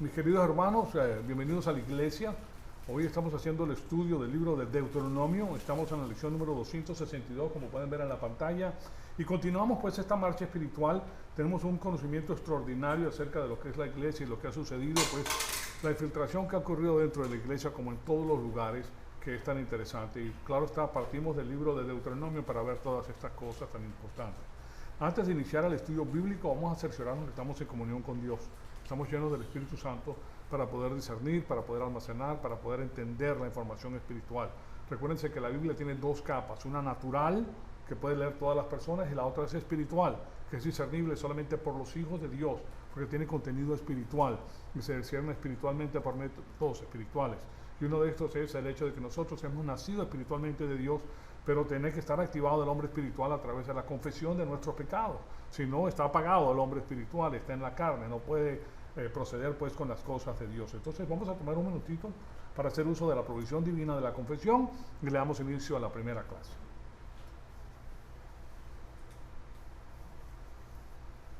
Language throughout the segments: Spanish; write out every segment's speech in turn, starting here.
Mis queridos hermanos, bienvenidos a la iglesia. Hoy estamos haciendo el estudio del libro de Deuteronomio. Estamos en la lección número 262, como pueden ver en la pantalla. Y continuamos pues esta marcha espiritual. Tenemos un conocimiento extraordinario acerca de lo que es la iglesia y lo que ha sucedido, pues la infiltración que ha ocurrido dentro de la iglesia, como en todos los lugares, que es tan interesante. Y claro está, partimos del libro de Deuteronomio para ver todas estas cosas tan importantes. Antes de iniciar el estudio bíblico, vamos a cerciorarnos que estamos en comunión con Dios. Estamos llenos del Espíritu Santo para poder discernir, para poder almacenar, para poder entender la información espiritual. Recuérdense que la Biblia tiene dos capas, una natural, que puede leer todas las personas, y la otra es espiritual, que es discernible solamente por los hijos de Dios, porque tiene contenido espiritual, y se discierne espiritualmente por métodos espirituales. Y uno de estos es el hecho de que nosotros hemos nacido espiritualmente de Dios, pero tiene que estar activado el hombre espiritual a través de la confesión de nuestros pecados. Si no, está apagado el hombre espiritual, está en la carne, no puede proceder pues con las cosas de Dios. Entonces vamos a tomar un minutito para hacer uso de la provisión divina de la confesión y le damos inicio a la primera clase.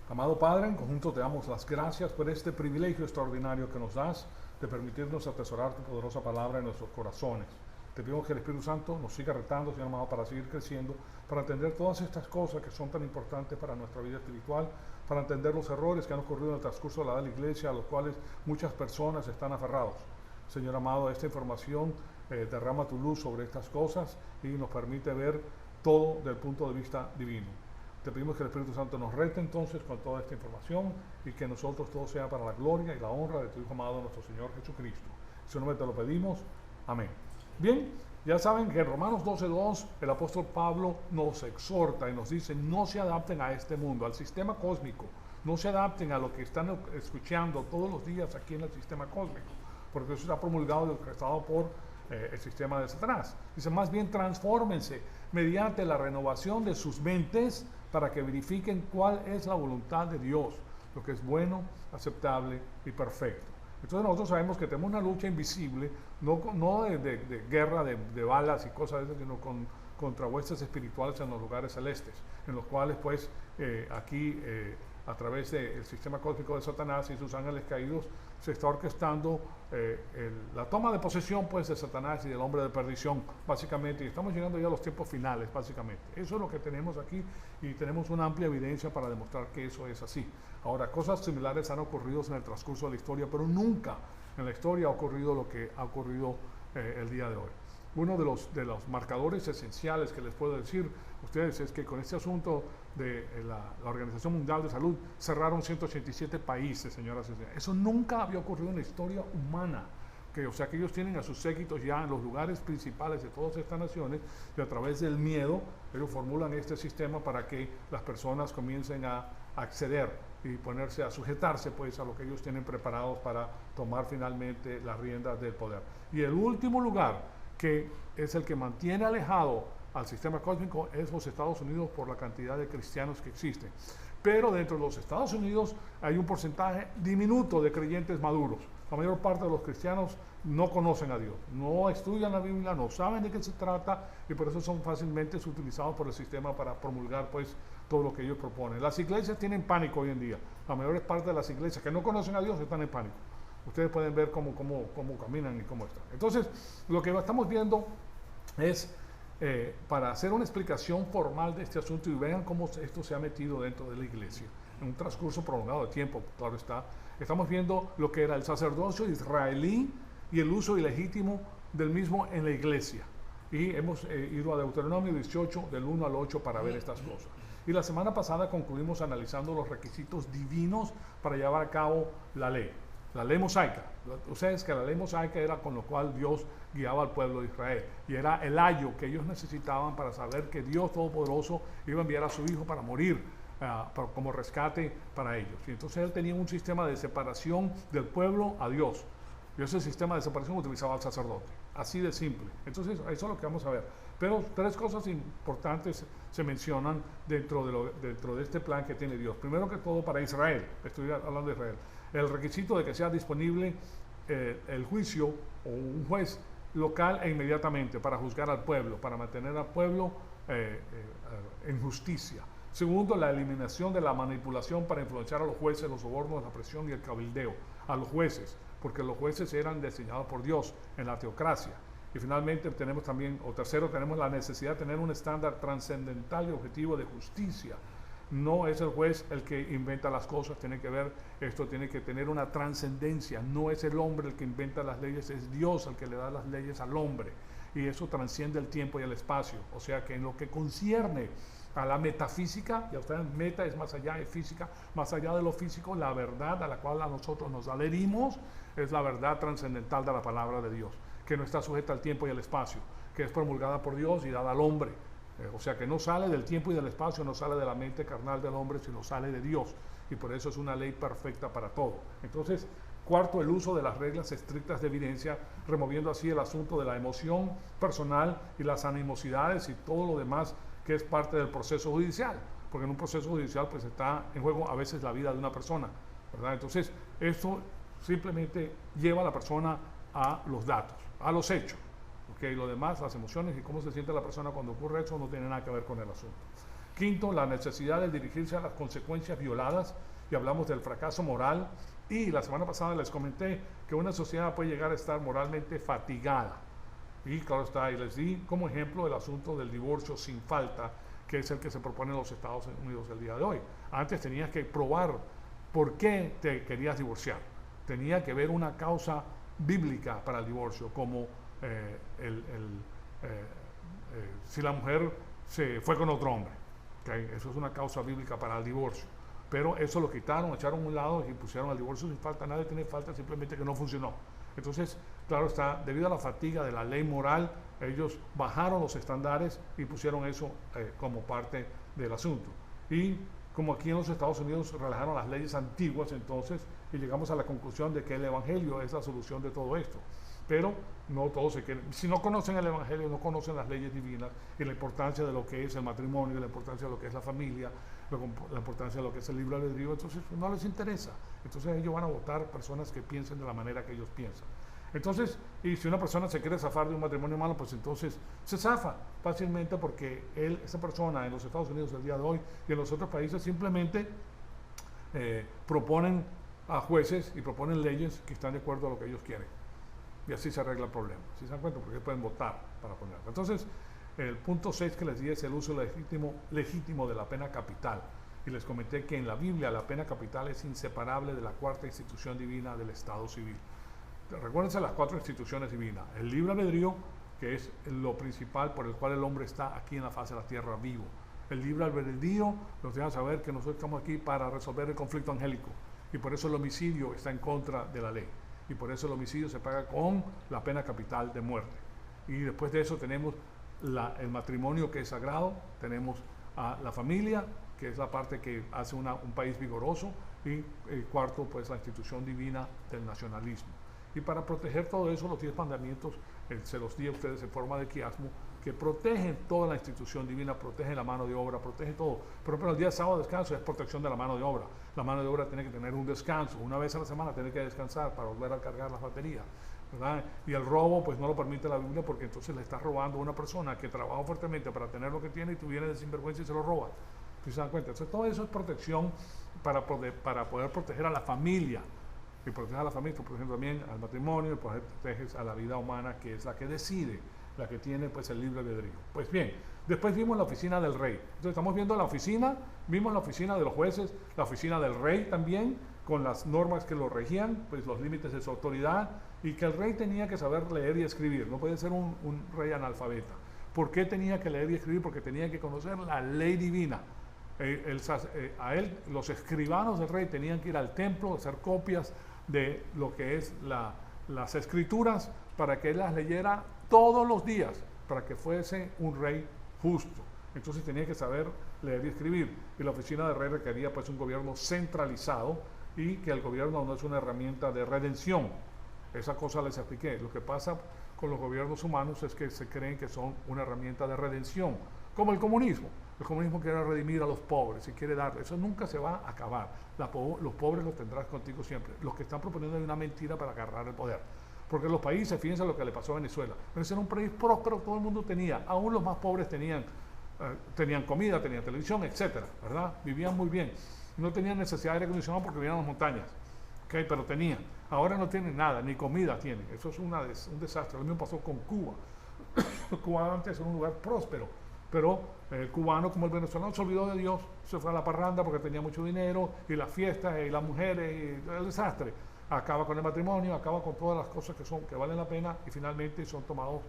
Amado Padre, en conjunto te damos las gracias por este privilegio extraordinario que nos das de permitirnos atesorar tu poderosa palabra en nuestros corazones. Te pido que el Espíritu Santo nos siga retando, Señor amado, para seguir creciendo, para entender todas estas cosas que son tan importantes para nuestra vida espiritual, para entender los errores que han ocurrido en el transcurso de la iglesia, a los cuales muchas personas están aferrados. Señor amado, esta información derrama tu luz sobre estas cosas y nos permite ver todo desde el punto de vista divino. Te pedimos que el Espíritu Santo nos rete entonces con toda esta información y que nosotros todo sea para la gloria y la honra de tu Hijo amado, nuestro Señor Jesucristo. En su nombre te lo pedimos. Amén. Bien, ya saben que en Romanos 12:2 el apóstol Pablo nos exhorta y nos dice: no se adapten a este mundo, al sistema cósmico, no se adapten a lo que están escuchando todos los días aquí en el sistema cósmico, porque eso está promulgado y orquestado por el sistema de Satanás. Dice, más bien transfórmense mediante la renovación de sus mentes para que verifiquen cuál es la voluntad de Dios, lo que es bueno, aceptable y perfecto. Entonces nosotros sabemos que tenemos una lucha invisible, no de guerra de balas y cosas de esas, sino contra huestes espirituales en los lugares celestes, en los cuales pues aquí a través del sistema cósmico de Satanás y sus ángeles caídos se está orquestando la toma de posesión pues de Satanás y del hombre de perdición, básicamente, y estamos llegando ya a los tiempos finales, básicamente. Eso es lo que tenemos aquí y tenemos una amplia evidencia para demostrar que eso es así. Ahora, cosas similares han ocurrido en el transcurso de la historia, pero nunca en la historia ha ocurrido lo que ha ocurrido el día de hoy. Uno de los marcadores esenciales que les puedo decir a ustedes es que con este asunto de la Organización Mundial de Salud cerraron 187 países, señoras y señores. Eso nunca había ocurrido en la historia humana. O sea que ellos tienen a sus séquitos ya en los lugares principales de todas estas naciones y a través del miedo ellos formulan este sistema para que las personas comiencen a acceder y ponerse a sujetarse pues a lo que ellos tienen preparados para tomar finalmente las riendas del poder. Y el último lugar, que es el que mantiene alejado al sistema cósmico, es los Estados Unidos por la cantidad de cristianos que existen. Pero dentro de los Estados Unidos hay un porcentaje diminuto de creyentes maduros. La mayor parte de los cristianos no conocen a Dios, no estudian la Biblia, no saben de qué se trata y por eso son fácilmente utilizados por el sistema para promulgar pues todo lo que ellos proponen. Las iglesias tienen pánico hoy en día. La mayor parte de las iglesias que no conocen a Dios están en pánico. Ustedes pueden ver cómo caminan y cómo están. Entonces, lo que estamos viendo es para hacer una explicación formal de este asunto y vean cómo esto se ha metido dentro de la iglesia en un transcurso prolongado de tiempo, claro está. Estamos viendo lo que era el sacerdocio israelí y el uso ilegítimo del mismo en la iglesia. Y hemos ido a Deuteronomio 18, del 1 al 8, para ver estas cosas. Y la semana pasada concluimos analizando los requisitos divinos para llevar a cabo la ley mosaica. Ustedes que la ley mosaica era con lo cual Dios guiaba al pueblo de Israel. Y era el ayo que ellos necesitaban para saber que Dios Todopoderoso iba a enviar a su Hijo para morir como rescate para ellos. Y entonces él tenía un sistema de separación del pueblo a Dios. Y ese sistema de separación utilizaba al sacerdote. Así de simple. Entonces eso es lo que vamos a ver. Pero tres cosas importantes se mencionan dentro de este plan que tiene Dios. Primero que todo para Israel. Estoy hablando de Israel. El requisito de que sea disponible el juicio o un juez local e inmediatamente para juzgar al pueblo, para mantener al pueblo en justicia. Segundo, la eliminación de la manipulación para influenciar a los jueces, los sobornos, la presión y el cabildeo a los jueces, porque los jueces eran designados por Dios en la teocracia. Y finalmente tenemos también, o tercero, tenemos la necesidad de tener un estándar trascendental y objetivo de justicia. No es el juez el que inventa las cosas, tiene que tener una trascendencia. No es el hombre el que inventa las leyes, es Dios el que le da las leyes al hombre. Y eso trasciende el tiempo y el espacio. O sea que en lo que concierne a la metafísica, ya ustedes, meta es más allá de física, más allá de lo físico, la verdad a la cual a nosotros nos adherimos es la verdad trascendental de la palabra de Dios, que no está sujeta al tiempo y al espacio, que es promulgada por Dios y dada al hombre. O sea que no sale del tiempo y del espacio, no sale de la mente carnal del hombre, sino sale de Dios. Y por eso es una ley perfecta para todo. Entonces, cuarto, el uso de las reglas estrictas de evidencia, removiendo así el asunto de la emoción personal y las animosidades y todo lo demás que es parte del proceso judicial. Porque en un proceso judicial pues está en juego a veces la vida de una persona, ¿verdad? Entonces, esto simplemente lleva a la persona a los datos, a los hechos. Okay, lo demás, las emociones y cómo se siente la persona cuando ocurre eso no tiene nada que ver con el asunto. Quinto, la necesidad de dirigirse a las consecuencias violadas, y hablamos del fracaso moral, y la semana pasada les comenté que una sociedad puede llegar a estar moralmente fatigada. Y claro está, y les di como ejemplo el asunto del divorcio sin falta, que es el que se propone en los Estados Unidos el día de hoy. Antes tenías que probar por qué te querías divorciar. Tenía que haber una causa bíblica para el divorcio, como si la mujer se fue con otro hombre, ¿okay? Eso es una causa bíblica para el divorcio, pero eso lo quitaron, echaron a un lado y pusieron el divorcio sin falta. Nadie tiene falta, simplemente que no funcionó. Entonces, claro está, debido a la fatiga de la ley moral, ellos bajaron los estándares y pusieron eso como parte del asunto. Y como aquí en los Estados Unidos relajaron las leyes antiguas entonces, y llegamos a la conclusión de que el Evangelio es la solución de todo esto. Pero no todos se quieren. Si no conocen el Evangelio, no conocen las leyes divinas y la importancia de lo que es el matrimonio, la importancia de lo que es la familia, la importancia de lo que es el libre albedrío, entonces no les interesa. Entonces ellos van a votar personas que piensen de la manera que ellos piensan. Entonces, y si una persona se quiere zafar de un matrimonio malo, pues entonces se zafa fácilmente, porque esa persona en los Estados Unidos el día de hoy y en los otros países simplemente proponen a jueces y proponen leyes que están de acuerdo a lo que ellos quieren. Y así se arregla el problema. ¿Sí se dan cuenta? Porque pueden votar para ponerlo. Entonces, el punto 6 que les di es el uso legítimo de la pena capital. Y les comenté que en la Biblia la pena capital es inseparable de la cuarta institución divina del Estado civil. Recuérdense las 4 instituciones divinas. El libre albedrío, que es lo principal por el cual el hombre está aquí en la faz de la tierra vivo. El libre albedrío nos deja saber que nosotros estamos aquí para resolver el conflicto angélico. Y por eso el homicidio está en contra de la ley. Y por eso el homicidio se paga con la pena capital de muerte. Y después de eso tenemos el matrimonio, que es sagrado, tenemos a la familia, que es la parte que hace un país vigoroso, y cuarto, pues la institución divina del nacionalismo. Y para proteger todo eso, los 10 mandamientos se los di a ustedes en forma de quiasmo, que protegen toda la institución divina, protegen la mano de obra, protegen todo. Por ejemplo, el día de sábado de descanso es protección de la mano de obra. La mano de obra tiene que tener un descanso, una vez a la semana tiene que descansar para volver a cargar las baterías, ¿verdad? Y el robo, pues no lo permite la Biblia, porque entonces le estás robando a una persona que trabajó fuertemente para tener lo que tiene, y tú vienes de sinvergüenza y se lo robas. ¿Sí se dan cuenta? Entonces todo eso es protección para poder proteger a la familia. Y proteger a la familia, por ejemplo, también al matrimonio, y proteges a la vida humana, que es la que decide, la que tiene pues el libre albedrío. Pues bien, después vimos la oficina del rey. Entonces estamos viendo la oficina, vimos la oficina de los jueces, la oficina del rey también, con las normas que lo regían, pues los límites de su autoridad, y que el rey tenía que saber leer y escribir. No puede ser un rey analfabeta. ¿Por qué tenía que leer y escribir? Porque tenía que conocer la ley divina. A él, los escribanos del rey tenían que ir al templo, hacer copias de lo que es las escrituras, para que él las leyera todos los días, para que fuese un rey justo. Entonces tenía que saber leer y escribir, y la oficina del rey requería pues un gobierno centralizado, y que el gobierno no es una herramienta de redención. Esa cosa les expliqué. Lo que pasa con los gobiernos humanos es que se creen que son una herramienta de redención, como el comunismo. El comunismo quiere redimir a los pobres y quiere dar. Eso nunca se va a acabar. Los pobres los tendrás contigo siempre. Los que están proponiendo una mentira para agarrar el poder. Porque los países, fíjense lo que le pasó a Venezuela. Venezuela era un país próspero, todo el mundo tenía. Aún los más pobres tenían tenían comida, tenían televisión, etcétera, ¿verdad? Vivían muy bien. No tenían necesidad de aire acondicionado porque vivían en las montañas, ¿okay? Pero tenían. Ahora no tienen nada, ni comida tienen. Eso es un desastre. Lo mismo pasó con Cuba. Cuba antes era un lugar próspero, pero el cubano, como el venezolano, se olvidó de Dios, se fue a la parranda porque tenía mucho dinero, y las fiestas, y las mujeres, y el desastre. Acaba con el matrimonio, acaba con todas las cosas que valen la pena, y finalmente son tomados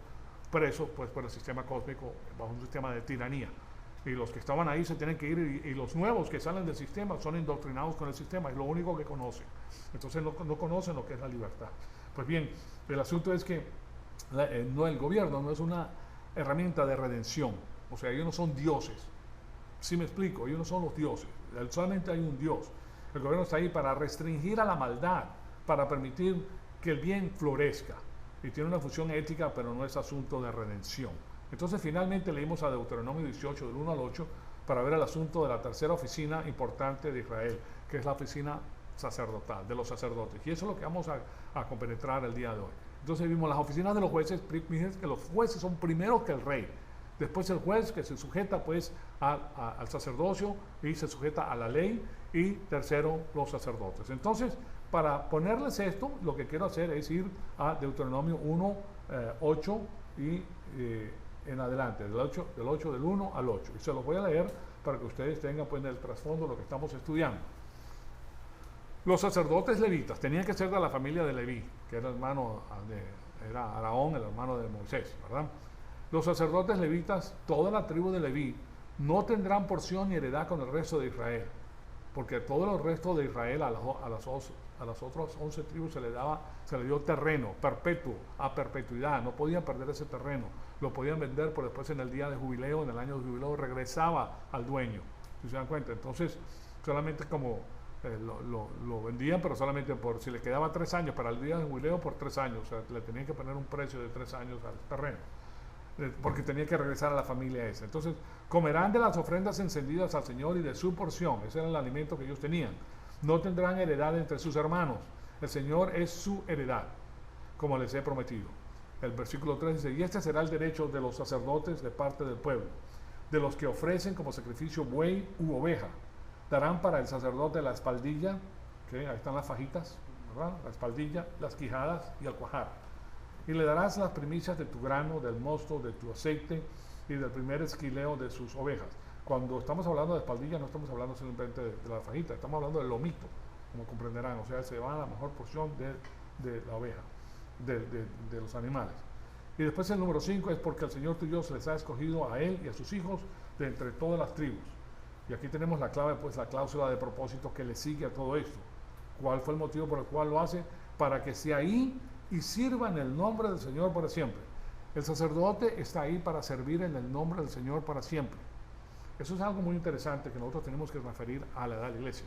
presos pues, por el sistema cósmico, bajo un sistema de tiranía. Y los que estaban ahí se tienen que ir, y los nuevos que salen del sistema son indoctrinados con el sistema, es lo único que conocen. Entonces no conocen lo que es la libertad. Pues bien, el asunto es que el gobierno no es una herramienta de redención, o sea, ellos no son dioses. ¿Sí me explico? Ellos no son los dioses, solamente hay un Dios. El gobierno está ahí para restringir a la maldad, para permitir que el bien florezca, y tiene una función ética, pero no es asunto de redención. Entonces finalmente leímos a Deuteronomio 18 del 1 al 8 para ver el asunto de la tercera oficina importante de Israel, que es la oficina sacerdotal, de los sacerdotes, y eso es lo que vamos a compenetrar el día de hoy. Entonces vimos las oficinas de los jueces, que los jueces son primero que el rey, después el juez, que se sujeta pues al sacerdocio y se sujeta a la ley, y tercero los sacerdotes. Entonces, para ponerles esto, lo que quiero hacer es ir a Deuteronomio 1, 8 y en adelante, del 8 del 1 al 8, y se los voy a leer para que ustedes tengan pues en el trasfondo lo que estamos estudiando. Los sacerdotes levitas tenían que ser de la familia de Leví, que era era Aarón, el hermano de Moisés, ¿verdad? Los sacerdotes levitas, toda la tribu de Leví, no tendrán porción ni heredad con el resto de Israel, porque todo el resto de Israel a las otras 11 tribus se le dio terreno perpetuo, a perpetuidad. No podían perder ese terreno, lo podían vender, pero después en el día de jubileo, en el año de jubileo, regresaba al dueño. ¿Sí se dan cuenta? Entonces, solamente como lo vendían, pero solamente si le quedaba 3 años para el día de jubileo, por 3 años, o sea, le tenían que poner un precio de 3 años al terreno, porque tenía que regresar a la familia esa. Entonces, comerán de las ofrendas encendidas al Señor y de su porción, ese era el alimento que ellos tenían. No tendrán heredad entre sus hermanos, el Señor es su heredad, como les he prometido. El versículo 3 dice, y este será el derecho de los sacerdotes de parte del pueblo, de los que ofrecen como sacrificio buey u oveja. Darán para el sacerdote la espaldilla, que ahí están las fajitas, ¿verdad? La espaldilla, las quijadas y el cuajar. Y le darás las primicias de tu grano, del mosto, de tu aceite y del primer esquileo de sus ovejas. Cuando estamos hablando de espaldilla, no estamos hablando simplemente de la fajita, estamos hablando del lomito, como comprenderán. O sea, se va a la mejor porción de la oveja, de los animales. Y después el número 5 es porque el Señor tu Dios les ha escogido a él y a sus hijos de entre todas las tribus. Y aquí tenemos la clave, pues la cláusula de propósito que le sigue a todo esto. ¿Cuál fue el motivo por el cual lo hace? Para que sea ahí y sirva en el nombre del Señor para siempre. El sacerdote está ahí para servir en el nombre del Señor para siempre. Eso es algo muy interesante que nosotros tenemos que referir a la edad de la iglesia,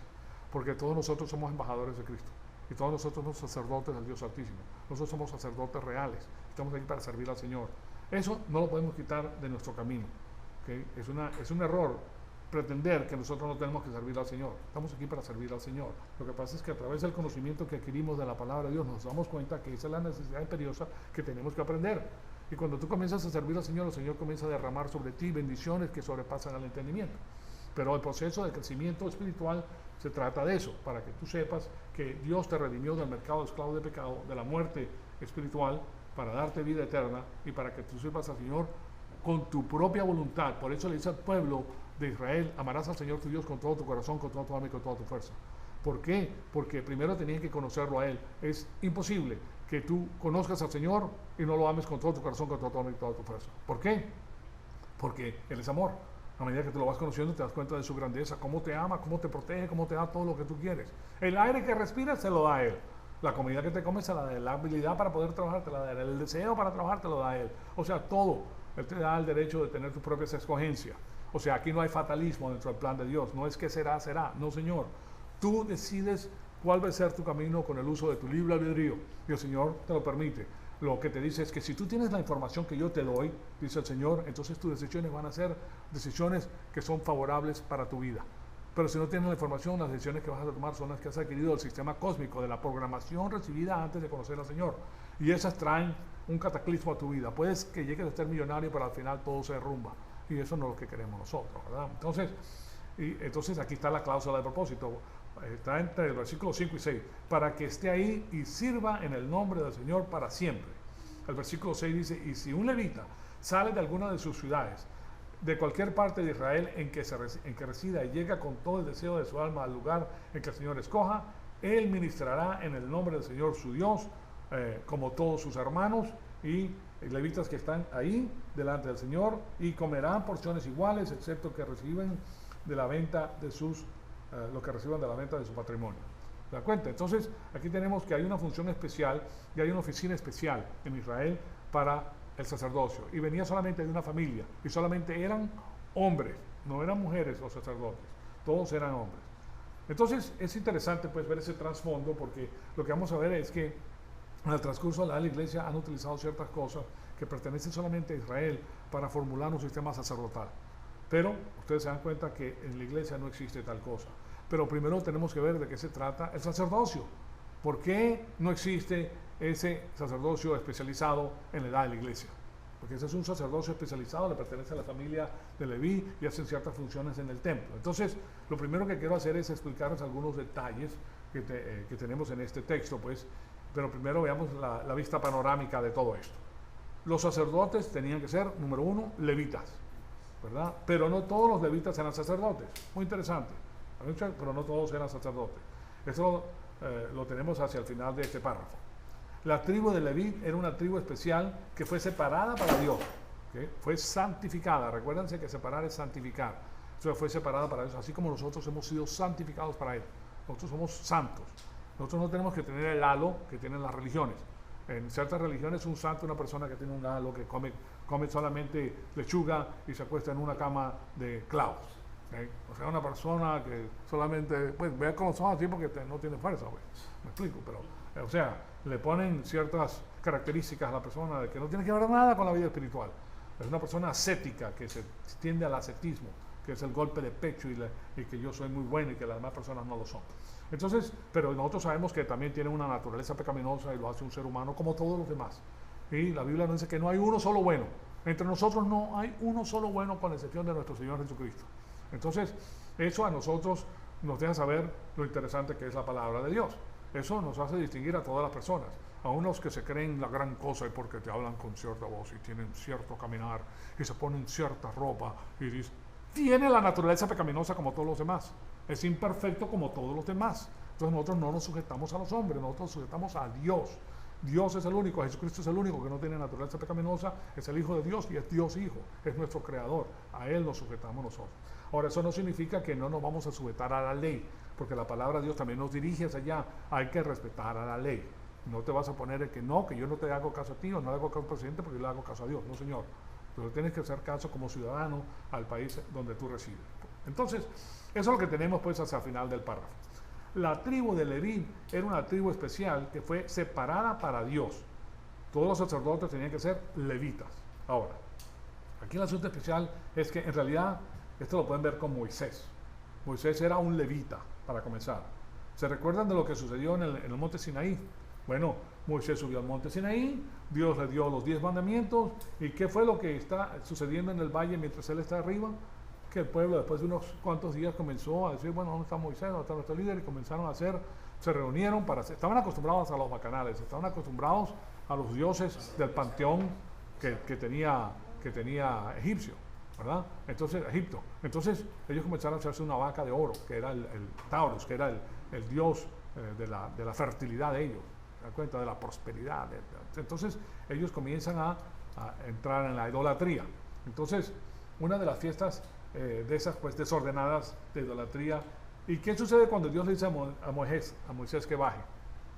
porque todos nosotros somos embajadores de Cristo y todos nosotros somos sacerdotes del Dios Altísimo. Nosotros somos sacerdotes reales, estamos ahí para servir al Señor. Eso no lo podemos quitar de nuestro camino, ¿okay? Es un error pretender que nosotros no tenemos que servir al Señor. Estamos aquí para servir al Señor. Lo que pasa es que a través del conocimiento que adquirimos de la palabra de Dios nos damos cuenta que esa es la necesidad imperiosa que tenemos que aprender. Y cuando tú comienzas a servir al Señor, el Señor comienza a derramar sobre ti bendiciones que sobrepasan al entendimiento. Pero el proceso de crecimiento espiritual se trata de eso, para que tú sepas que Dios te redimió del mercado de esclavo de pecado, de la muerte espiritual, para darte vida eterna y para que tú sirvas al Señor con tu propia voluntad. Por eso le dice al pueblo de Israel, amarás al Señor tu Dios con todo tu corazón, con toda tu alma y con toda tu fuerza. ¿Por qué? Porque primero tenían que conocerlo a Él. Es imposible que tú conozcas al Señor y no lo ames con todo tu corazón, con toda tu alma y toda tu fuerza. ¿Por qué? Porque Él es amor. A medida que tú lo vas conociendo te das cuenta de su grandeza, cómo te ama, cómo te protege, cómo te da todo lo que tú quieres. El aire que respiras se lo da Él. La comida que te comes se la da Él. La habilidad para poder trabajar te la da Él. El deseo para trabajar te lo da Él. O sea, todo. Él te da el derecho de tener tus propias escogencias. O sea, aquí no hay fatalismo dentro del plan de Dios. No es que será, será. No, Señor. Tú decides cuál va a ser tu camino con el uso de tu libre albedrío. Y el Señor te lo permite. Lo que te dice es que si tú tienes la información que yo te doy, dice el Señor, entonces tus decisiones van a ser decisiones que son favorables para tu vida. Pero si no tienes la información, las decisiones que vas a tomar son las que has adquirido del sistema cósmico, de la programación recibida antes de conocer al Señor. Y esas traen un cataclismo a tu vida. Puedes que llegues a ser millonario, pero al final todo se derrumba. y eso no es lo que queremos nosotros, ¿verdad? Entonces aquí está la cláusula de propósito, está entre el versículo 5 y 6, para que esté ahí y sirva en el nombre del Señor para siempre. El versículo 6 dice, y si un levita sale de alguna de sus ciudades, de cualquier parte de Israel en que resida y llega con todo el deseo de su alma al lugar en que el Señor escoja, él ministrará en el nombre del Señor su Dios, como todos sus hermanos y levitas que están ahí delante del Señor, y comerán porciones iguales, excepto que reciben de la venta de lo que reciban de la venta de su patrimonio. ¿Se da cuenta? Entonces, aquí tenemos que hay una función especial y hay una oficina especial en Israel para el sacerdocio. Y venía solamente de una familia, y solamente eran hombres, no eran mujeres los sacerdotes, todos eran hombres. Entonces, es interesante pues ver ese trasfondo, porque lo que vamos a ver es que en el transcurso de la iglesia han utilizado ciertas cosas que pertenecen solamente a Israel para formular un sistema sacerdotal. Pero ustedes se dan cuenta que en la iglesia no existe tal cosa. Pero primero tenemos que ver de qué se trata el sacerdocio. ¿Por qué no existe ese sacerdocio especializado en la edad de la iglesia? Porque ese es un sacerdocio especializado, le pertenece a la familia de Leví y hacen ciertas funciones en el templo. Entonces, lo primero que quiero hacer es explicarles algunos detalles que tenemos en este texto, pues, pero primero veamos la vista panorámica de todo esto. Los sacerdotes tenían que ser, número uno, levitas, ¿verdad? Pero no todos los levitas eran sacerdotes. Muy interesante, pero no todos eran sacerdotes. Esto lo tenemos hacia el final de este párrafo. La tribu de Leví era una tribu especial que fue separada para Dios, ¿okay? Fue santificada. Recuérdense que separar es santificar. Entonces fue separada para Dios, así como nosotros hemos sido santificados para Él. Nosotros somos santos. Nosotros no tenemos que tener el halo que tienen las religiones. En ciertas religiones un santo es una persona que tiene un halo, que come solamente lechuga y se acuesta en una cama de clavos. ¿Okay? O sea, una persona que solamente, pues vea cómo son así porque no tiene fuerza, pues. Me explico, pero, o sea, le ponen ciertas características a la persona de que no tiene que ver nada con la vida espiritual. Es una persona ascética que se tiende al ascetismo, que es el golpe de pecho y que yo soy muy bueno y que las demás personas no lo son. Entonces, pero nosotros sabemos que también tiene una naturaleza pecaminosa y lo hace un ser humano como todos los demás. Y la Biblia nos dice que no hay uno solo bueno. Entre nosotros no hay uno solo bueno con la excepción de nuestro Señor Jesucristo. Entonces, eso a nosotros nos deja saber lo interesante que es la palabra de Dios. Eso nos hace distinguir a todas las personas. A unos que se creen la gran cosa y porque te hablan con cierta voz y tienen cierto caminar y se ponen cierta ropa y dicen, tiene la naturaleza pecaminosa como todos los demás. Es imperfecto como todos los demás. Entonces nosotros no nos sujetamos a los hombres, nosotros nos sujetamos a Dios. Dios es el único, Jesucristo es el único que no tiene naturaleza pecaminosa, es el Hijo de Dios y es Dios Hijo, es nuestro Creador. A Él nos sujetamos nosotros. Ahora, eso no significa que no nos vamos a sujetar a la ley, porque la palabra de Dios también nos dirige hacia allá. Hay que respetar a la ley. No te vas a poner el que yo no te hago caso a ti o no le hago caso al presidente porque yo le hago caso a Dios. No, señor. Pero tienes que hacer caso como ciudadano al país donde tú resides. Entonces, eso es lo que tenemos pues hacia el final del párrafo. La tribu de Leví era una tribu especial que fue separada para Dios. Todos los sacerdotes tenían que ser levitas. Ahora, aquí el asunto especial es que en realidad esto lo pueden ver con Moisés. Moisés era un levita, para comenzar. ¿Se recuerdan de lo que sucedió en el monte Sinaí? Bueno, Moisés subió al monte Sinaí, Dios le dio los 10 mandamientos, ¿y qué fue lo que está sucediendo en el valle mientras él está arriba? Que el pueblo después de unos cuantos días comenzó a decir, bueno, ¿dónde está Moisés? ¿Dónde está nuestro líder? Y comenzaron a se reunieron estaban acostumbrados a los bacanales, estaban acostumbrados a los dioses del panteón que tenía egipcio, ¿verdad? Entonces, Egipto. Entonces, ellos comenzaron a hacerse una vaca de oro, que era el Taurus, que era el dios de la fertilidad de ellos, ¿se dan cuenta? De la prosperidad. Entonces, ellos comienzan a entrar en la idolatría. Entonces, una de las fiestas de esas pues desordenadas de idolatría. ¿Y qué sucede cuando Dios le dice a Moisés que baje?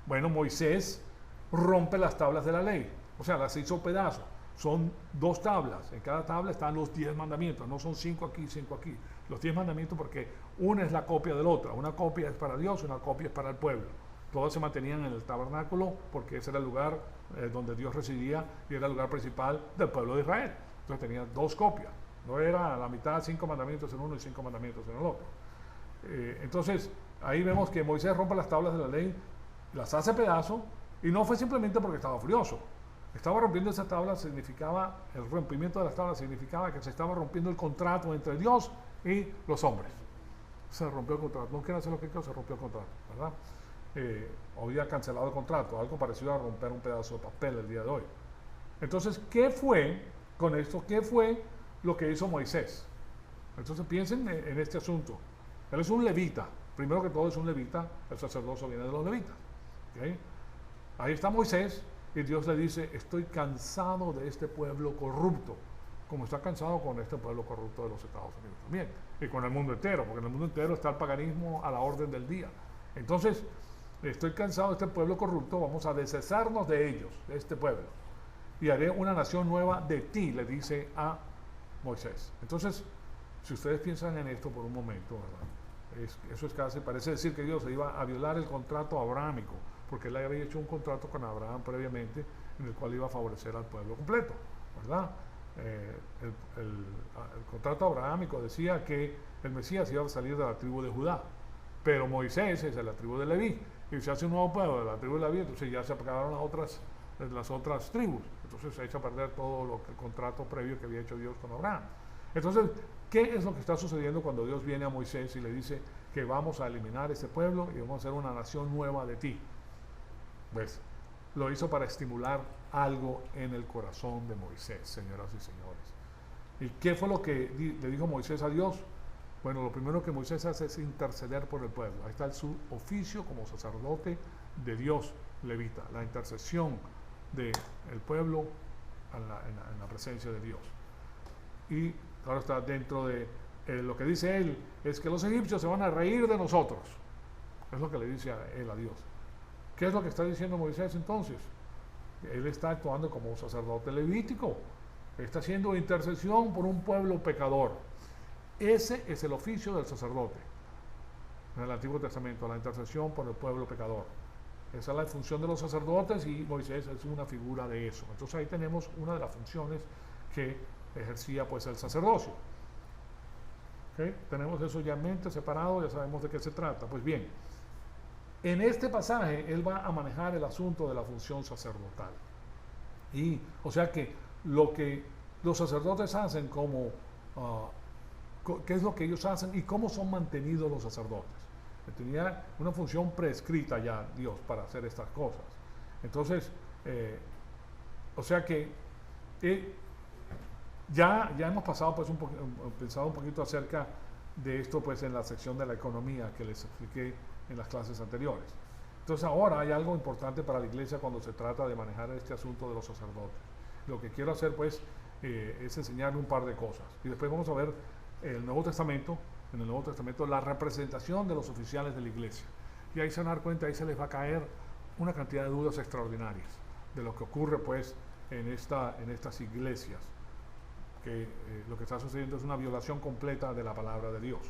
Bueno, Moisés rompe las tablas de la ley, o sea, las hizo pedazos. Son 2 tablas, en cada tabla están los 10 mandamientos, no son 5 aquí, 5 aquí. Los 10 mandamientos porque una es la copia de la otra, una copia es para Dios, una copia es para el pueblo. Todos se mantenían en el tabernáculo porque ese era el lugar donde Dios residía y era el lugar principal del pueblo de Israel. Entonces tenía 2 copias. No era la mitad, 5 mandamientos en uno y 5 mandamientos en el otro. Entonces, ahí vemos que Moisés rompe las tablas de la ley, las hace pedazo, y no fue simplemente porque estaba furioso. Estaba rompiendo esa tabla, significaba, el rompimiento de las tablas significaba que se estaba rompiendo el contrato entre Dios y los hombres. Se rompió el contrato, no quieren hacer lo que quiero, se rompió el contrato, ¿verdad? Había cancelado el contrato, algo parecido a romper un pedazo de papel el día de hoy. Entonces, ¿qué fue con esto? ¿Qué fue lo que hizo Moisés? Entonces piensen en este asunto. Él es un levita, primero que todo es un levita, el sacerdocio viene de los levitas. ¿Okay? Ahí está Moisés y Dios le dice, estoy cansado de este pueblo corrupto, como está cansado con este pueblo corrupto de los Estados Unidos también, y con el mundo entero, porque en el mundo entero está el paganismo a la orden del día. Entonces, estoy cansado de este pueblo corrupto, vamos a deshacernos de ellos, de este pueblo, y haré una nación nueva de ti, le dice a Moisés. Entonces, si ustedes piensan en esto por un momento, ¿verdad? Eso es casi, parece decir que Dios iba a violar el contrato abrahámico, porque él había hecho un contrato con Abraham previamente, en el cual iba a favorecer al pueblo completo, ¿verdad? El contrato abrahámico decía que el Mesías iba a salir de la tribu de Judá, pero Moisés es de la tribu de Leví, y se hace un nuevo pueblo de la tribu de Leví, entonces ya se acabaron las otras tribus, entonces se echa a perder todo el contrato previo que había hecho Dios con Abraham. Entonces, ¿qué es lo que está sucediendo cuando Dios viene a Moisés y le dice que vamos a eliminar este pueblo y vamos a hacer una nación nueva de ti? Pues lo hizo para estimular algo en el corazón de Moisés, señoras y señores. ¿Y qué fue lo que le dijo Moisés a Dios? Bueno, lo primero que Moisés hace es interceder por el pueblo. Ahí está su oficio como sacerdote de Dios levita, la intercesión del pueblo en la presencia de Dios. Y ahora está dentro de lo que dice él, es que los egipcios se van a reír de nosotros. Es lo que le dice él a Dios. ¿Qué es lo que está diciendo Moisés entonces? Él está actuando como un sacerdote levítico. Está haciendo intercesión por un pueblo pecador. Ese es el oficio del sacerdote en el Antiguo Testamento, la intercesión por el pueblo pecador. Esa es la función de los sacerdotes y Moisés es una figura de eso. Entonces ahí tenemos una de las funciones que ejercía pues el sacerdocio. ¿Okay? Tenemos eso ya en mente, separado, ya sabemos de qué se trata. Pues bien, en este pasaje él va a manejar el asunto de la función sacerdotal. Y, o sea que lo que los sacerdotes hacen como, qué es lo que ellos hacen y cómo son mantenidos los sacerdotes. Tenía una función prescrita ya Dios para hacer estas cosas. Entonces, o sea que ya hemos pasado pues pensado un poquito acerca de esto pues en la sección de la economía que les expliqué en las clases anteriores. Entonces ahora hay algo importante para la iglesia cuando se trata de manejar este asunto de los sacerdotes. Lo que quiero hacer pues es enseñarle un par de cosas y después vamos a ver el Nuevo Testamento, en el Nuevo Testamento la representación de los oficiales de la iglesia, y ahí se van a dar cuenta, ahí se les va a caer una cantidad de dudas extraordinarias de lo que ocurre pues en estas iglesias, que lo que está sucediendo es una violación completa de la palabra de Dios.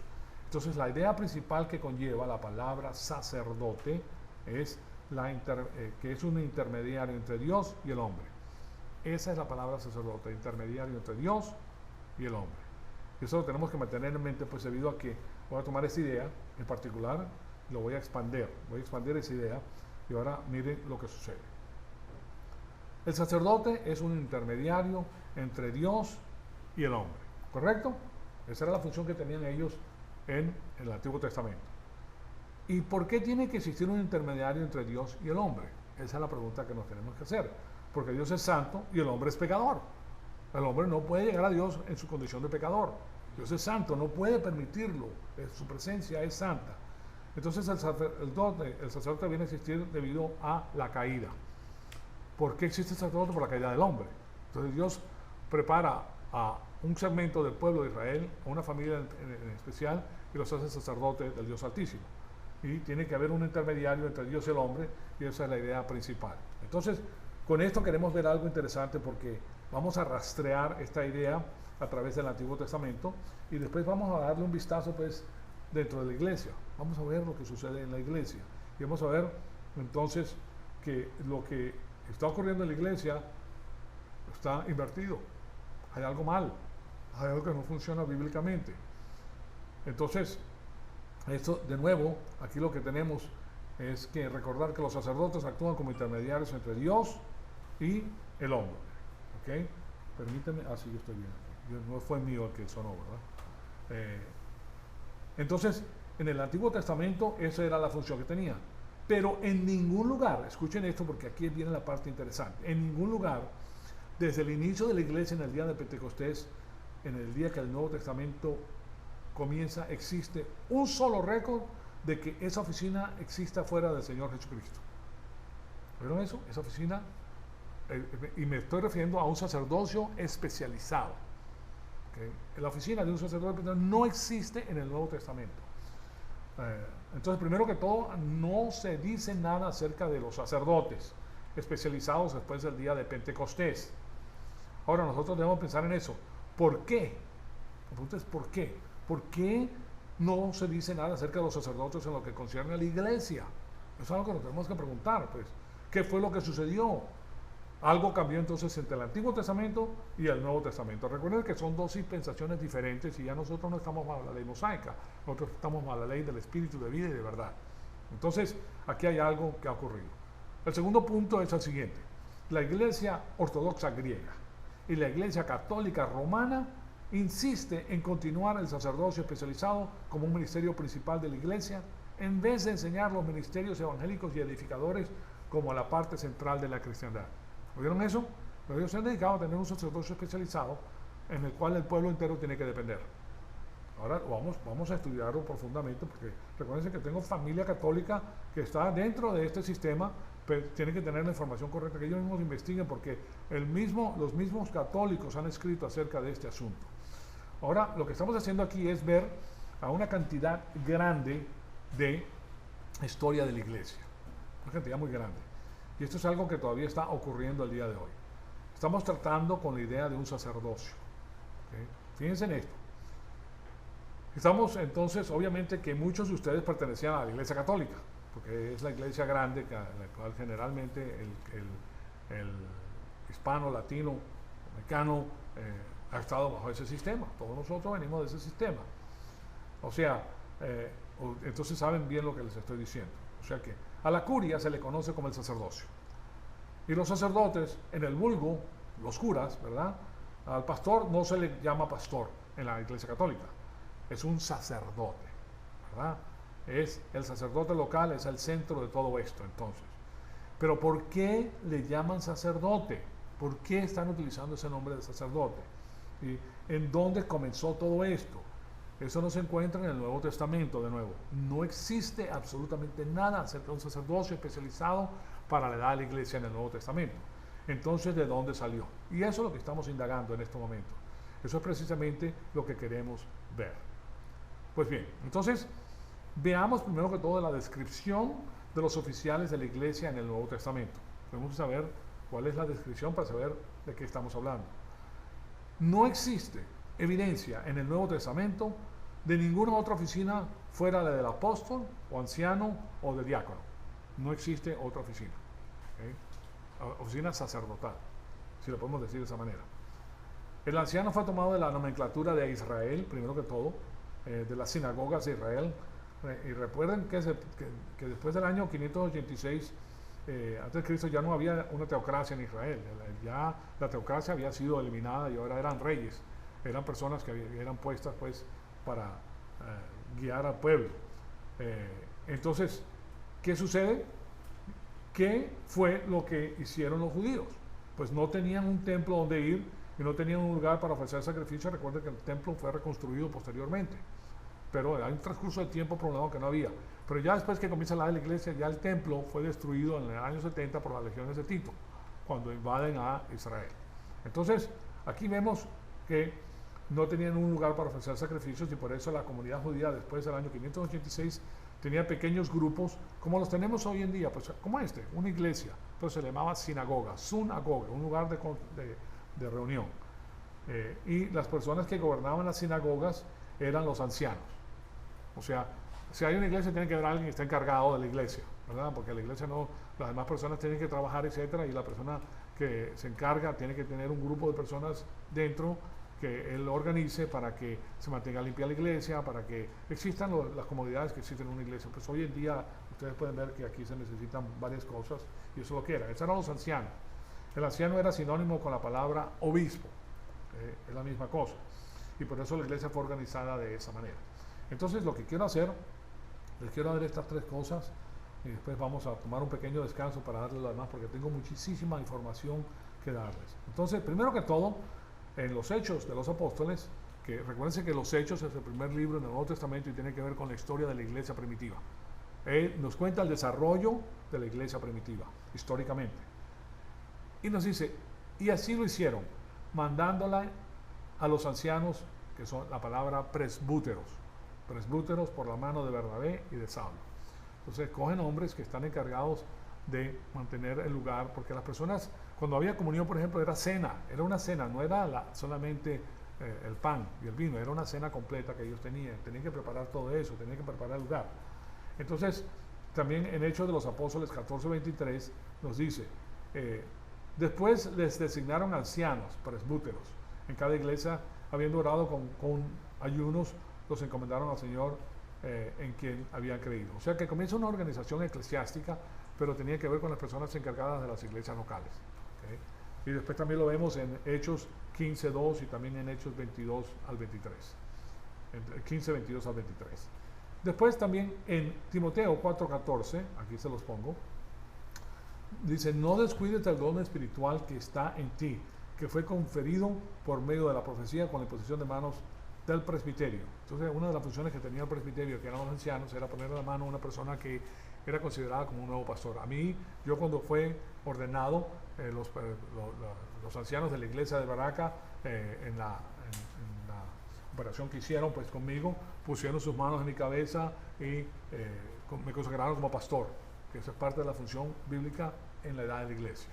Entonces la idea principal que conlleva la palabra sacerdote es que es un intermediario entre Dios y el hombre. Esa es la palabra sacerdote, intermediario entre Dios y el hombre. Y eso lo tenemos que mantener en mente, pues debido a que voy a tomar esa idea en particular, lo voy a expandir esa idea, y ahora miren lo que sucede. El sacerdote es un intermediario entre Dios y el hombre, ¿correcto? Esa era la función que tenían ellos en el Antiguo Testamento. ¿Y por qué tiene que existir un intermediario entre Dios y el hombre? Esa es la pregunta que nos tenemos que hacer, porque Dios es santo y el hombre es pecador. El hombre no puede llegar a Dios en su condición de pecador. Dios es santo, no puede permitirlo, su presencia es santa. Entonces el sacerdote viene a existir debido a la caída. ¿Por qué existe el sacerdote? Por la caída del hombre. Entonces Dios prepara a un segmento del pueblo de Israel, a una familia en especial, y los hace sacerdotes del Dios Altísimo. Y tiene que haber un intermediario entre Dios y el hombre, y esa es la idea principal. Entonces, con esto queremos ver algo interesante, porque vamos a rastrear esta idea a través del Antiguo Testamento, y después vamos a darle un vistazo pues dentro de la iglesia. Vamos a ver lo que sucede en la iglesia, y vamos a ver entonces que lo que está ocurriendo en la iglesia está invertido. Hay algo mal, hay algo que no funciona bíblicamente. Entonces, esto de nuevo, aquí lo que tenemos es que recordar que los sacerdotes actúan como intermediarios entre Dios y el hombre. ¿Ok? Permíteme, sí, yo estoy bien. No fue mío el que sonó, ¿verdad? Entonces, en el Antiguo Testamento esa era la función que tenía. Pero en ningún lugar, escuchen esto porque aquí viene la parte interesante, en ningún lugar, desde el inicio de la iglesia en el día de Pentecostés, en el día que el Nuevo Testamento comienza, existe un solo récord de que esa oficina exista fuera del Señor Jesucristo. ¿Vieron eso? Esa oficina, y me estoy refiriendo a un sacerdocio especializado. ¿Okay? La oficina de un sacerdote no existe en el Nuevo Testamento. Entonces, primero que todo, no se dice nada acerca de los sacerdotes especializados después del día de Pentecostés. Ahora, nosotros debemos pensar en eso. ¿Por qué? La pregunta es ¿por qué? ¿Por qué no se dice nada acerca de los sacerdotes en lo que concierne a la iglesia? Eso es algo que nos tenemos que preguntar, pues. ¿Qué fue lo que sucedió? Algo cambió entonces entre el Antiguo Testamento y el Nuevo Testamento. Recuerden que son dos dispensaciones diferentes y ya nosotros no estamos bajo la ley mosaica, nosotros estamos bajo la ley del Espíritu de vida y de verdad. Entonces, aquí hay algo que ha ocurrido. El segundo punto es el siguiente. La Iglesia Ortodoxa griega y la Iglesia Católica Romana insiste en continuar el sacerdocio especializado como un ministerio principal de la Iglesia en vez de enseñar los ministerios evangélicos y edificadores como la parte central de la cristiandad. ¿Oyeron eso? Ellos se han dedicado a tener un sacerdocio especializado en el cual el pueblo entero tiene que depender. Ahora vamos a estudiarlo profundamente porque recuerden que tengo familia católica que está dentro de este sistema, pero tienen que tener la información correcta, que ellos mismos investiguen porque los mismos católicos han escrito acerca de este asunto. Ahora, lo que estamos haciendo aquí es ver a una cantidad grande de historia de la iglesia, una cantidad muy grande. Y esto es algo que todavía está ocurriendo el día de hoy. Estamos tratando con la idea de un sacerdocio. ¿Okay? Fíjense en esto. Estamos entonces, obviamente que muchos de ustedes pertenecían a la Iglesia Católica, porque es la iglesia grande, a la cual generalmente el hispano, latino, mexicano ha estado bajo ese sistema. Todos nosotros venimos de ese sistema. O sea, entonces saben bien lo que les estoy diciendo. O sea que a la curia se le conoce como el sacerdocio. Y los sacerdotes, en el vulgo, los curas, ¿verdad? Al pastor no se le llama pastor en la Iglesia Católica. Es un sacerdote, ¿verdad? Es el sacerdote local, es el centro de todo esto, entonces. Pero ¿por qué le llaman sacerdote? ¿Por qué están utilizando ese nombre de sacerdote? ¿Y en dónde comenzó todo esto? Eso no se encuentra en el Nuevo Testamento, de nuevo. No existe absolutamente nada acerca de un sacerdocio especializado para la edad de la iglesia en el Nuevo Testamento. Entonces, ¿de dónde salió? Y eso es lo que estamos indagando en este momento. Eso es precisamente lo que queremos ver. Pues bien, entonces, veamos primero que todo la descripción de los oficiales de la iglesia en el Nuevo Testamento. Tenemos que saber cuál es la descripción para saber de qué estamos hablando. No existe evidencia en el Nuevo Testamento de ninguna otra oficina fuera la del apóstol o anciano o de diácono. No existe otra oficina. ¿Okay? Oficina sacerdotal, si lo podemos decir de esa manera. El anciano fue tomado de la nomenclatura de Israel, primero que todo, de las sinagogas de Israel. Y recuerden que después del año 586 antes de Cristo ya no había una teocracia en Israel. Ya la teocracia había sido eliminada y ahora eran reyes. Eran personas que eran puestas pues para guiar al pueblo. Entonces, ¿qué sucede? ¿Qué fue lo que hicieron los judíos? Pues no tenían un templo donde ir y no tenían un lugar para ofrecer sacrificio. Recuerden que el templo fue reconstruido posteriormente, pero hay un transcurso de tiempo prolongado que no había. Pero ya después que comienza la edad de la iglesia, ya el templo fue destruido en el año 70 por las legiones de Tito, cuando invaden a Israel. Entonces, aquí vemos que no tenían un lugar para ofrecer sacrificios y por eso la comunidad judía después del año 586 tenía pequeños grupos como los tenemos hoy en día, pues como una iglesia, pero se le llamaba sinagoga, sunagoga, un lugar de reunión. Y las personas que gobernaban las sinagogas eran los ancianos. O sea, si hay una iglesia tiene que haber alguien que esté encargado de la iglesia, ¿verdad? Porque la iglesia no, las demás personas tienen que trabajar, etcétera, y la persona que se encarga tiene que tener un grupo de personas dentro que él organice para que se mantenga limpia la iglesia, para que existan las comodidades que existen en una iglesia. Pues hoy en día ustedes pueden ver que aquí se necesitan varias cosas y eso es lo que era. Esos eran los ancianos. El anciano era sinónimo con la palabra obispo, es la misma cosa. Y por eso la iglesia fue organizada de esa manera. Entonces lo que quiero hacer, les quiero dar estas tres cosas y después vamos a tomar un pequeño descanso para darles lo demás porque tengo muchísima información que darles. Entonces, primero que todo, en los Hechos de los Apóstoles, que recuérdense que los Hechos es el primer libro en el Nuevo Testamento y tiene que ver con la historia de la iglesia primitiva. Nos cuenta el desarrollo de la iglesia primitiva, históricamente. Y nos dice, y así lo hicieron, mandándola a los ancianos, que son la palabra presbúteros por la mano de Bernabé y de Saulo. Entonces cogen hombres que están encargados de mantener el lugar, porque las personas, cuando había comunión, por ejemplo, era una cena, no era solamente el pan y el vino, era una cena completa que ellos tenían que preparar todo eso, tenían que preparar el lugar. Entonces, también en Hechos de los Apóstoles 14:23 nos dice, después les designaron ancianos, presbúteros, en cada iglesia, habiendo orado con ayunos, los encomendaron al Señor en quien habían creído. O sea que comienza una organización eclesiástica, pero tenía que ver con las personas encargadas de las iglesias locales. ¿Okay? Y después también lo vemos en Hechos 15:2 y también en Hechos 22 al 23. Entre 15, 22 al 23. Después también en Timoteo 4:14, aquí se los pongo, dice, no descuides el don espiritual que está en ti, que fue conferido por medio de la profecía con la imposición de manos del presbiterio. Entonces, una de las funciones que tenía el presbiterio, que eran los ancianos, era poner la mano a una persona que era considerada como un nuevo pastor. A mí, yo cuando fue ordenado, los ancianos de la iglesia de Baraca, en la operación que hicieron pues conmigo, pusieron sus manos en mi cabeza y me consagraron como pastor, que esa es parte de la función bíblica en la edad de la iglesia.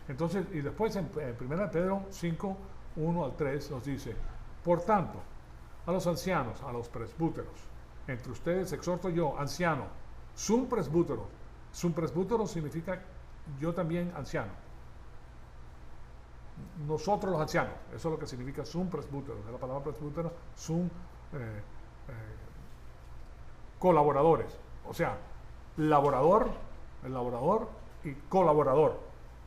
Entonces, y después en 1 Pedro 5:1 al 3 nos dice, por tanto, a los ancianos, a los presbúteros, entre ustedes exhorto yo, anciano, sum presbútero. Sum presbútero significa yo también anciano. Nosotros los ancianos, eso es lo que significa sum presbútero, es la palabra presbútero, sum colaboradores, o sea, el laborador y colaborador,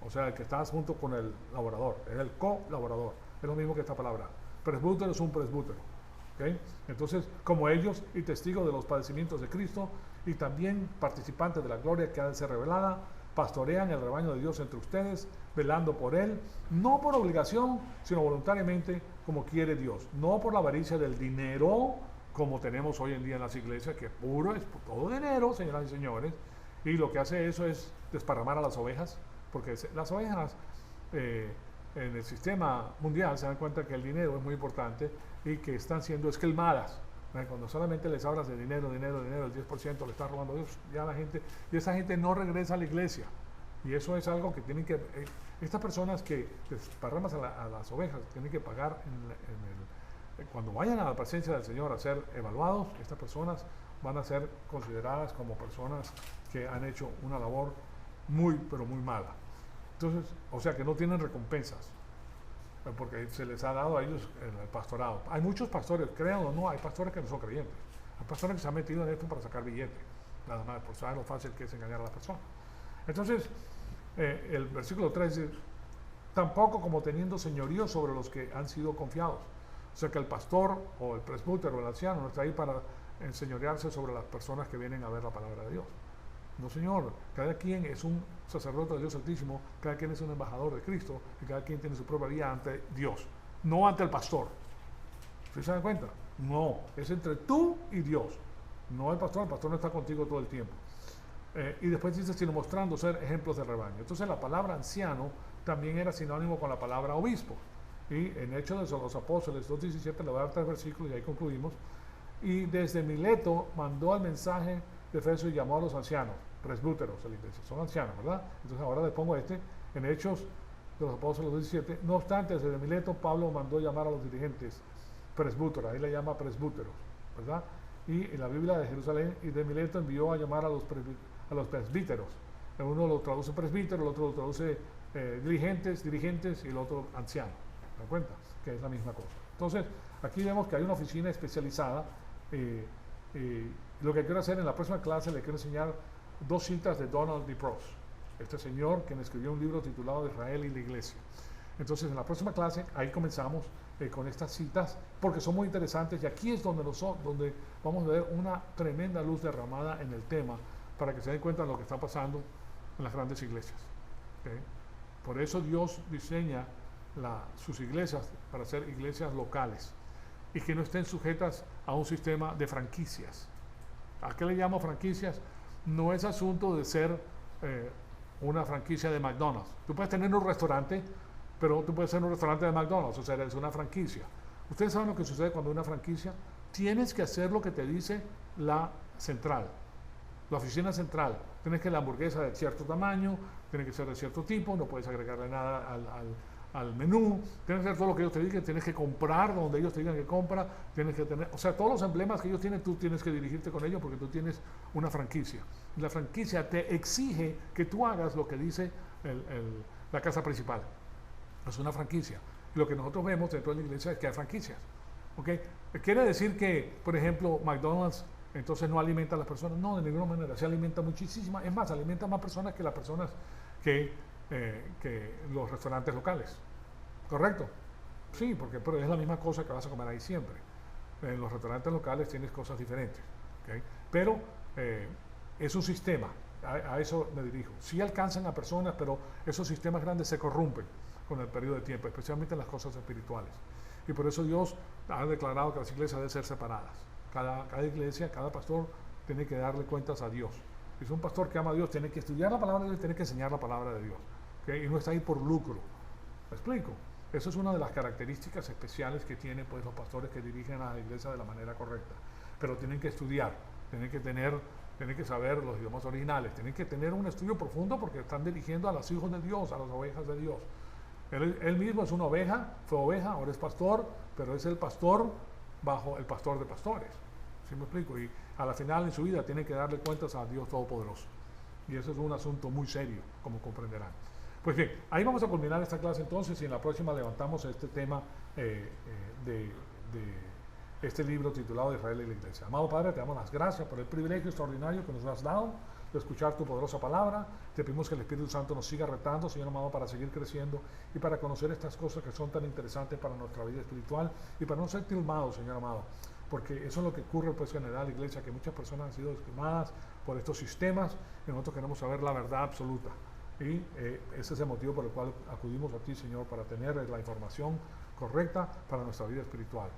o sea, el que está junto con el laborador, es el colaborador, es lo mismo que esta palabra. Presbútero es un presbútero, ¿okay? Entonces, como ellos y testigos de los padecimientos de Cristo y también participantes de la gloria que ha de ser revelada, pastorean el rebaño de Dios entre ustedes, velando por él, no por obligación, sino voluntariamente, como quiere Dios, no por la avaricia del dinero, como tenemos hoy en día en las iglesias, que es todo dinero, señoras y señores, y lo que hace eso es desparramar a las ovejas, porque las ovejas en el sistema mundial se dan cuenta que el dinero es muy importante y que están siendo esquilmadas. Cuando solamente les hablas de dinero, el 10% le está robando Dios, ya la gente, y esa gente no regresa a la iglesia. Y eso es algo que tienen que, estas personas que desparraman a las ovejas, tienen que pagar cuando vayan a la presencia del Señor a ser evaluados. Estas personas van a ser consideradas como personas que han hecho una labor muy, pero muy mala. Entonces, o sea que no tienen recompensas, porque se les ha dado a ellos el pastorado. Hay muchos pastores, créanlo o no, hay pastores que no son creyentes. Hay pastores que se han metido en esto para sacar billetes, nada más, por saber lo fácil que es engañar a la persona. Entonces, el versículo 3 dice, tampoco como teniendo señorío sobre los que han sido confiados. O sea que el pastor o el presbútero o el anciano no está ahí para enseñorearse sobre las personas que vienen a ver la palabra de Dios. No, señor, cada quien es un sacerdote de Dios Altísimo, cada quien es un embajador de Cristo y cada quien tiene su propia vida ante Dios, no ante el pastor. ¿Sí se dan cuenta? No, es entre tú y Dios, no el pastor no está contigo todo el tiempo. Y después dice, sino mostrando ser ejemplos de rebaño. Entonces la palabra anciano también era sinónimo con la palabra obispo. Y en Hechos de los Apóstoles 2:17 le voy a dar 3 versículos y ahí concluimos. Y desde Mileto mandó el mensaje de Efeso y llamó a los ancianos, presbúteros de la iglesia, son ancianos, ¿verdad? Entonces ahora les pongo en Hechos de los Apóstoles 2:17. No obstante, desde Mileto Pablo mandó llamar a los dirigentes presbúteros, ahí le llama presbúteros, ¿verdad? Y en la Biblia de Jerusalén y de Mileto envió a llamar a los presbíteros. Uno lo traduce presbítero, el otro lo traduce dirigentes y el otro anciano. ¿Se dan cuenta? Que es la misma cosa. Entonces, aquí vemos que hay una oficina especializada. Lo que quiero hacer en la próxima clase, le quiero enseñar 2 citas de Donald D. Pross. este señor quien escribió un libro titulado Israel y la Iglesia. Entonces, en la próxima clase, ahí comenzamos con estas citas, porque son muy interesantes, y aquí es donde vamos a ver una tremenda luz derramada en el tema, para que se den cuenta de lo que está pasando en las grandes iglesias. ¿Okay? Por eso Dios diseña sus iglesias para ser iglesias locales, y que no estén sujetas a un sistema de franquicias. ¿A qué le llamo franquicias? No es asunto de ser una franquicia de McDonald's. Tú puedes tener un restaurante, pero tú puedes ser un restaurante de McDonald's, o sea, es una franquicia. Ustedes saben lo que sucede cuando hay una franquicia. Tienes que hacer lo que te dice la central, la oficina central. Tienes que la hamburguesa de cierto tamaño, tiene que ser de cierto tipo, no puedes agregarle nada al menú, tienes que hacer todo lo que ellos te digan, tienes que comprar donde ellos te digan que compra, tienes que tener, o sea, todos los emblemas que ellos tienen, tú tienes que dirigirte con ellos porque tú tienes una franquicia. Y la franquicia te exige que tú hagas lo que dice la casa principal. Es una franquicia. Y lo que nosotros vemos dentro de la iglesia es que hay franquicias. ¿Okay? ¿Quiere decir que, por ejemplo, McDonald's entonces no alimenta a las personas? No, de ninguna manera. Se alimenta muchísimas. Es más, alimenta más personas que las personas que los restaurantes locales. ¿Correcto? Sí, pero es la misma cosa que vas a comer ahí siempre. En los restaurantes locales tienes cosas diferentes. ¿Okay? Pero es un sistema. A eso me dirijo. Sí alcanzan a personas, pero esos sistemas grandes se corrompen con el periodo de tiempo, especialmente en las cosas espirituales. Y por eso Dios ha declarado que las iglesias deben ser separadas. Cada iglesia, cada pastor tiene que darle cuentas a Dios. Si es un pastor que ama a Dios, tiene que estudiar la palabra de Dios, tiene que enseñar la palabra de Dios. ¿Okay? Y no está ahí por lucro. ¿Me explico? Eso es una de las características especiales que tienen pues, los pastores que dirigen a la iglesia de la manera correcta. Pero tienen que estudiar, tienen que saber los idiomas originales, tienen que tener un estudio profundo porque están dirigiendo a los hijos de Dios, a las ovejas de Dios. Él mismo es una oveja, fue oveja, ahora es pastor, pero es el pastor bajo el pastor de pastores. ¿Sí me explico? Y a la final en su vida tiene que darle cuentas a Dios Todopoderoso. Y eso es un asunto muy serio, como comprenderán. Pues bien, ahí vamos a culminar esta clase entonces, y en la próxima levantamos este tema de este libro titulado Israel y la Iglesia. Amado Padre, te damos las gracias por el privilegio extraordinario que nos has dado de escuchar tu poderosa palabra. Te pedimos que el Espíritu Santo nos siga retando, Señor amado, para seguir creciendo y para conocer estas cosas que son tan interesantes para nuestra vida espiritual y para no ser tilmados, Señor amado, porque eso es lo que ocurre pues en la iglesia, que muchas personas han sido discriminadas por estos sistemas y nosotros queremos saber la verdad absoluta. Y ese es el motivo por el cual acudimos a ti, Señor, para tener la información correcta para nuestra vida espiritual.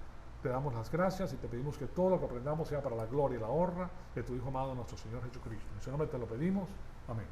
Te damos las gracias y te pedimos que todo lo que aprendamos sea para la gloria y la honra de tu Hijo amado, nuestro Señor Jesucristo. En su nombre te lo pedimos. Amén.